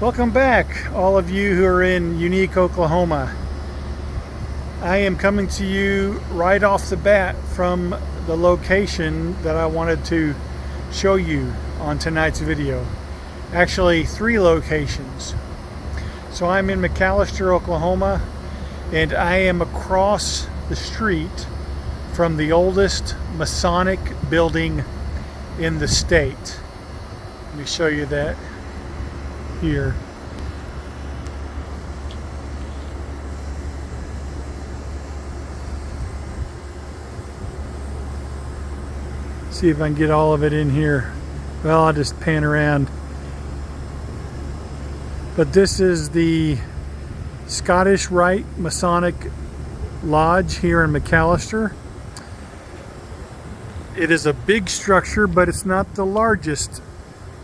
Welcome back, all of you who are in Unique, Oklahoma. I am coming to you right off the bat from the location that I wanted to show you on tonight's video. Actually, 3 locations. So I'm in McAlester, Oklahoma, and I am across the street from the oldest Masonic building in the state. Let me show you that here. See if I can get all of it in here. Well, I'll just pan around. But this is the Scottish Rite Masonic Lodge here in McAlester. It is a big structure, but it's not the largest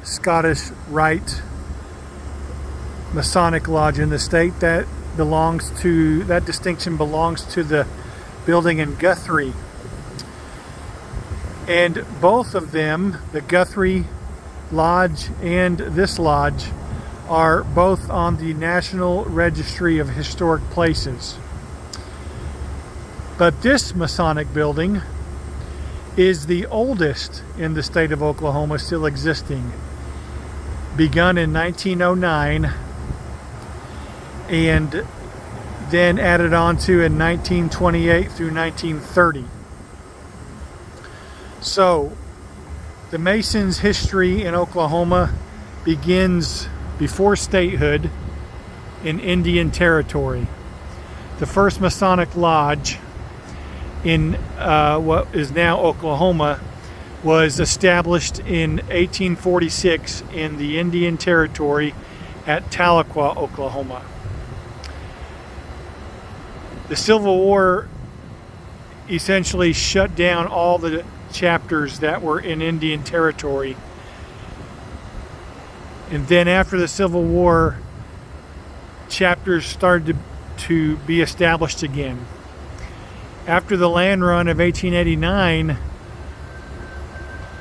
Scottish Rite Masonic Lodge in the state. That distinction belongs to the building in Guthrie. And both of them, the Guthrie Lodge and this lodge, are both on the National Registry of Historic Places. But this Masonic building is the oldest in the state of Oklahoma still existing. Begun in 1909 and then added on to in 1928 through 1930. So the Masons' history in Oklahoma begins before statehood in Indian Territory. The first Masonic Lodge in what is now Oklahoma was established in 1846 in the Indian Territory at Tahlequah, Oklahoma. The Civil War essentially shut down all the chapters that were in Indian Territory. And then after the Civil War, chapters started to be established again. After the land run of 1889,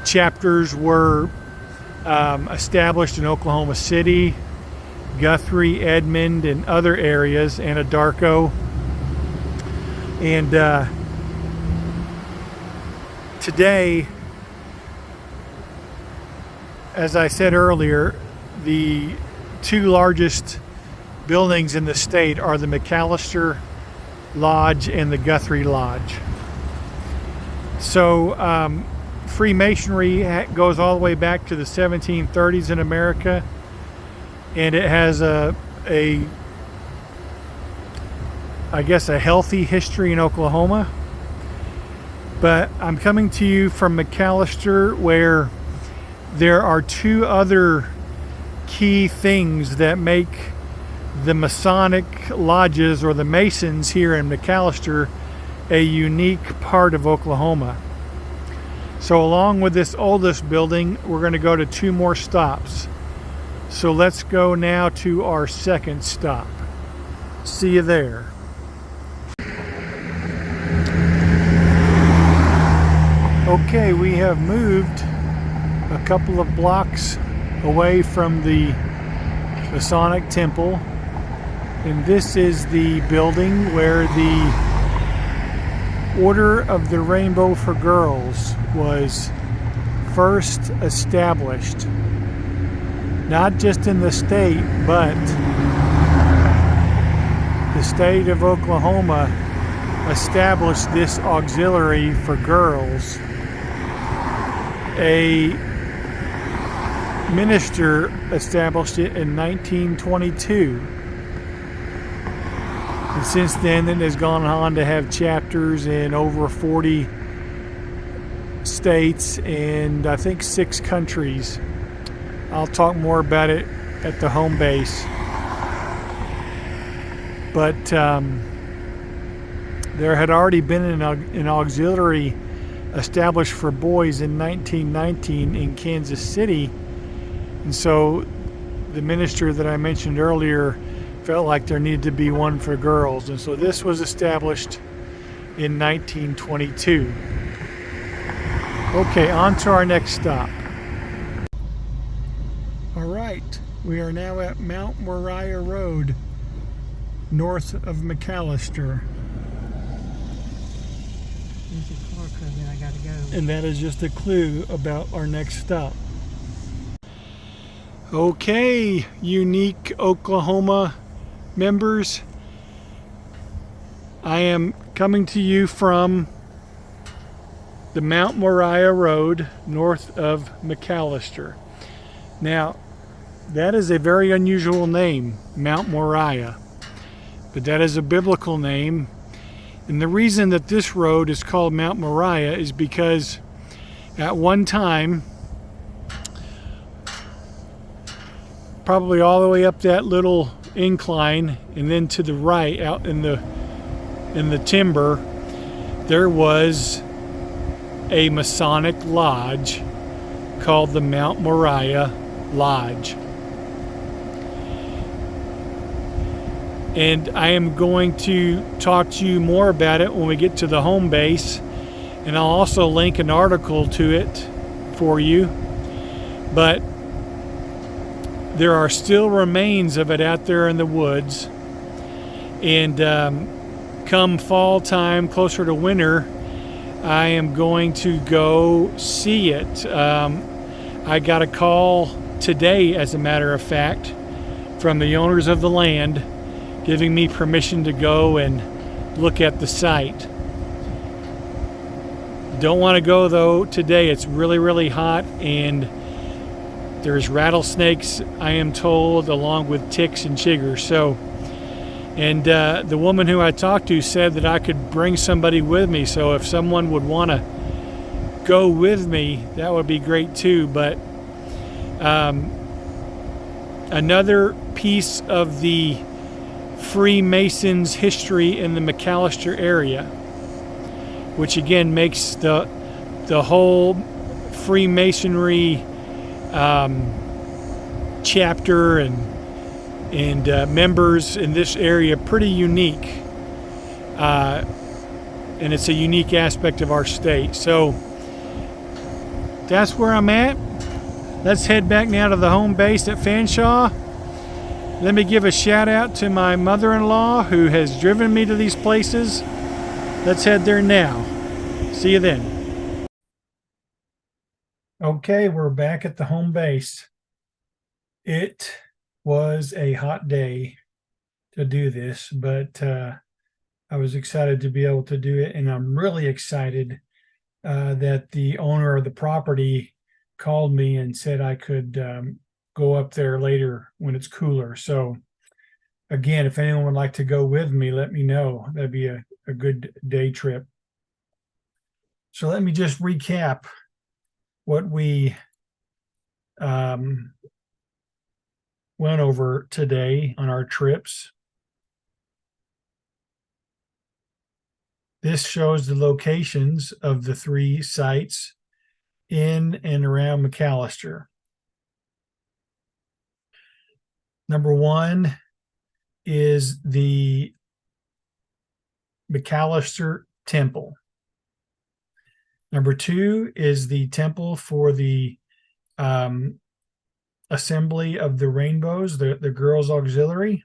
chapters were established in Oklahoma City, Guthrie, Edmond, and other areas, Anadarko. And today, as I said earlier, the 2 largest buildings in the state are the McAlester Lodge and the Guthrie Lodge. So Freemasonry goes all the way back to the 1730s in America, and it has I guess a healthy history in Oklahoma. But I'm coming to you from McAlester, where there are 2 other key things that make the Masonic lodges, or the Masons here in McAlester, a unique part of Oklahoma. So along with this oldest building, we're going to go to 2 more stops. So let's go now to our second stop. See you there. Okay, we have moved a couple of blocks away from the Masonic Temple, and this is the building where the Order of the Rainbow for Girls was first established. Not just in the state, but the state of Oklahoma established this auxiliary for girls. A minister established it in 1922. And since then, it has gone on to have chapters in over 40 states and I think 6 countries. I'll talk more about it at the home base. But there had already been an auxiliary established for boys in 1919 in Kansas City, and so the minister that I mentioned earlier felt like there needed to be one for girls, and so this was established in 1922. Okay, on to our next stop. All right, We are now at Mount Moriah Road, north of McAlester. There's a car coming, I gotta go. And that is just a clue about our next stop. Okay, unique Oklahoma members, I am coming to you from the Mount Moriah Road north of McAlester. Now, that is a very unusual name, Mount Moriah, but that is a biblical name. And the reason that this road is called Mount Moriah is because at one time, probably all the way up that little incline and then to the right out in the timber, there was a Masonic lodge called the Mount Moriah Lodge. And I am going to talk to you more about it when we get to the home base, and I'll also link an article to it for you. But there are still remains of it out there in the woods, and come fall time, closer to winter, I am going to go see it. I got a call today, as a matter of fact, from the owners of the land giving me permission to go and look at the site. Don't want to go though today. It's really, really hot, and there's rattlesnakes, I am told, along with ticks and chiggers. So, and the woman who I talked to said that I could bring somebody with me. So if someone would want to go with me, that would be great too. But another piece of the Freemasons history in the McAlester area, which again makes the whole Freemasonry chapter and members in this area pretty unique, and it's a unique aspect of our state. So that's where I'm at. Let's head back now to the home base at Fanshawe. Let me give a shout out to my mother-in-law who has driven me to these places. Let's head there now. See you then. Okay, we're back at the home base. It was a hot day to do this, but I was excited to be able to do it, and I'm really excited that the owner of the property called me and said I could go up there later when it's cooler. So again, if anyone would like to go with me, let me know. That'd be a good day trip. So let me just recap what we went over today on our trips. This shows the locations of the 3 sites in and around McAlester. Number 1 is the McAlester Temple. Number 2 is the temple for the Assembly of the Rainbows, the Girls Auxiliary.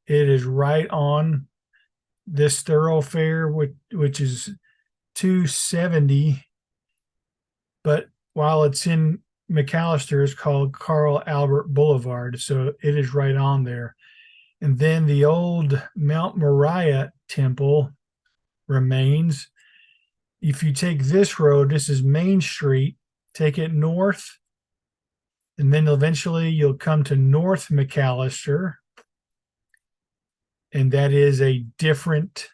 It is right on this thoroughfare, which is 270, but while it's in McAlester, it's called Carl Albert Boulevard, so it is right on there. And then the old Mount Moriah Temple remains. If you take this road, this is Main Street, take it north, and then eventually you'll come to North McAlester, and that is a different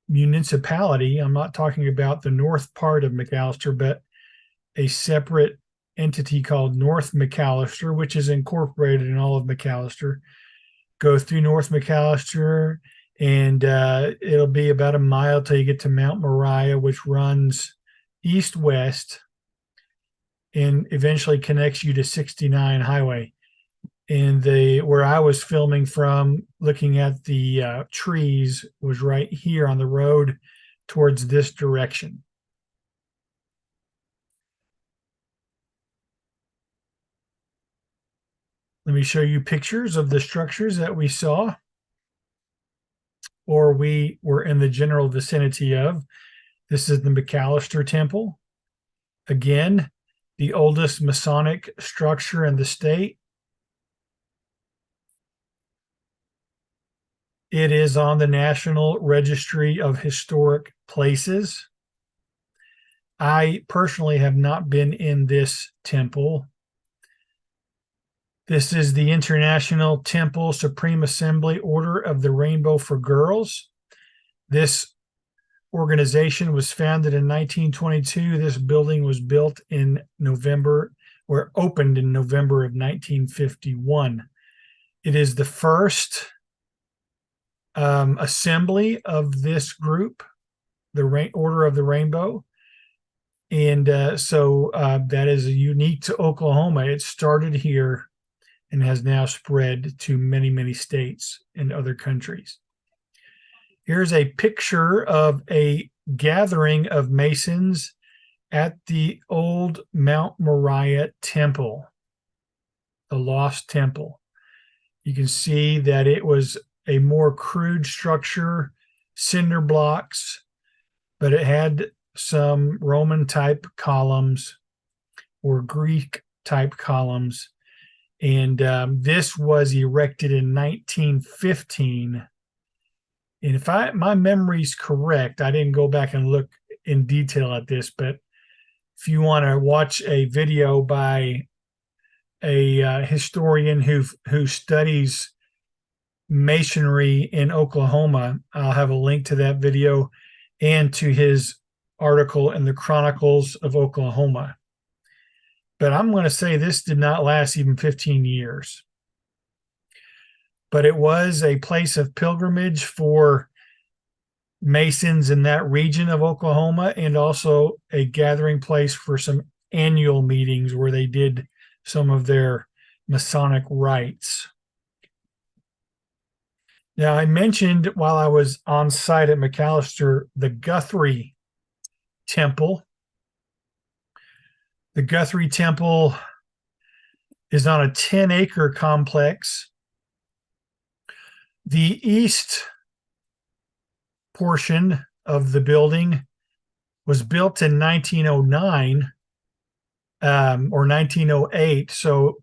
municipality. I'm not talking about the north part of McAlester, but a separate entity called North McAlester, which is incorporated in all of McAlester. Go through North McAlester, and it'll be about a mile till you get to Mount Moriah, which runs east-west and eventually connects you to 69 highway. And where I was filming from, looking at the trees, was right here on the road towards this direction. Let me show you pictures of the structures that we saw or we were in the general vicinity of. This is the McAlester Temple. Again, the oldest Masonic structure in the state. It is on the National Registry of Historic Places. I personally have not been in this temple. This is the International Temple Supreme Assembly Order of the Rainbow for Girls. This organization was founded in 1922. This building was built in November, or opened in November of 1951. It is the first assembly of this group, the Order of the Rainbow. And so that is unique to Oklahoma. It started here and has now spread to many, many states and other countries. Here's a picture of a gathering of Masons at the old Mount Moriah Temple, the Lost Temple. You can see that it was a more crude structure, cinder blocks, but it had some Roman type columns or Greek type columns. And this was erected in 1915. And if my memory's correct, I didn't go back and look in detail at this, but if you want to watch a video by a historian who studies Masonry in Oklahoma, I'll have a link to that video and to his article in the Chronicles of Oklahoma. But I'm going to say this did not last even 15 years. But it was a place of pilgrimage for Masons in that region of Oklahoma, and also a gathering place for some annual meetings where they did some of their Masonic rites. Now, I mentioned while I was on site at McAlester, the Guthrie Temple. The Guthrie Temple is on a 10-acre complex. The east portion of the building was built in 1909 or 1908. So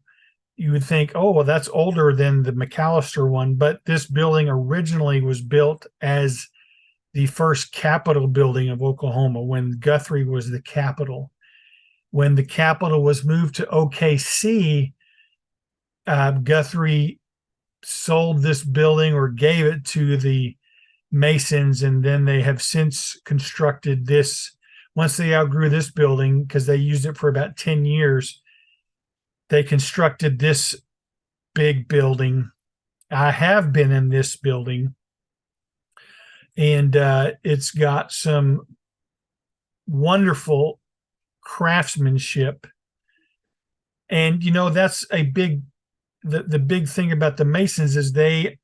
you would think, oh, well, that's older than the McAlester one. But this building originally was built as the first Capitol building of Oklahoma when Guthrie was the capital. When the capital was moved to OKC, Guthrie sold this building or gave it to the Masons, and then they have since constructed this. Once they outgrew this building, because they used it for about 10 years, they constructed this big building. I have been in this building, and it's got some wonderful craftsmanship. And that's a big the big thing about the Masons is they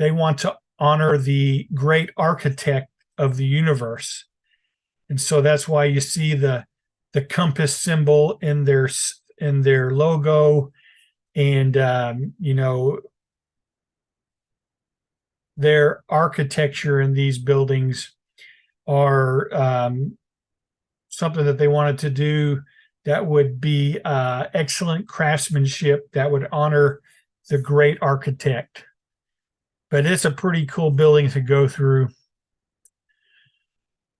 want to honor the great architect of the universe. And so that's why you see the compass symbol in their logo, and their architecture in these buildings are something that they wanted to do that would be excellent craftsmanship that would honor the great architect. But it's a pretty cool building to go through.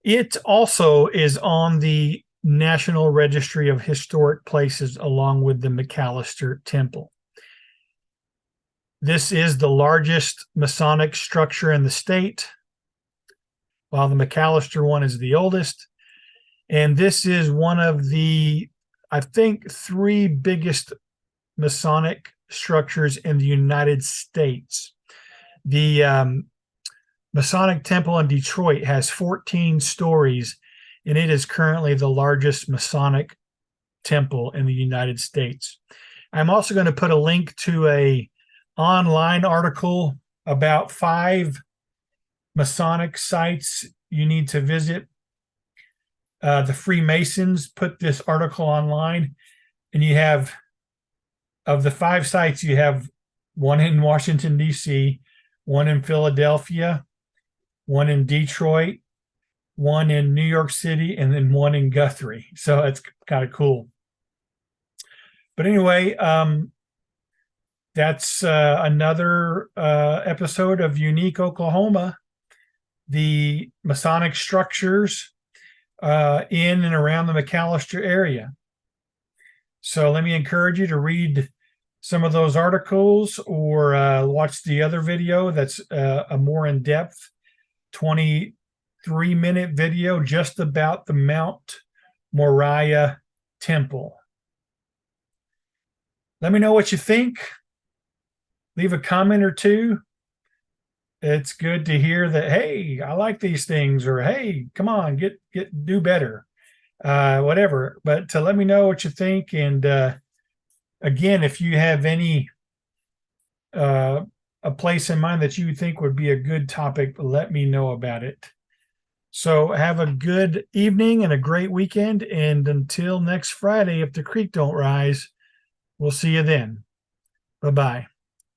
It also is on the National Registry of Historic Places along with the McAlester Temple. This is the largest Masonic structure in the state, while the McAlester one is the oldest. And this is one of the, I think, 3 biggest Masonic structures in the United States. The Masonic Temple in Detroit has 14 stories, and it is currently the largest Masonic temple in the United States. I'm also going to put a link to an online article about 5 Masonic sites you need to visit. The Freemasons put this article online, and you have of the 5 sites, you have one in Washington, D.C., one in Philadelphia, one in Detroit, one in New York City, and then one in Guthrie. So it's kind of cool. But anyway, that's another episode of Unique Oklahoma, the Masonic structures in and around the McAlester area. So let me encourage you to read some of those articles or watch the other video that's a more in-depth 23-minute video just about the Mount Moriah Temple. Let me know what you think. Leave a comment or two. It's good to hear that, hey, I like these things, or hey, come on, do better. Whatever. But to let me know what you think. And again, if you have any a place in mind that you think would be a good topic, let me know about it. So have a good evening and a great weekend. And until next Friday, if the creek don't rise, we'll see you then. Bye-bye.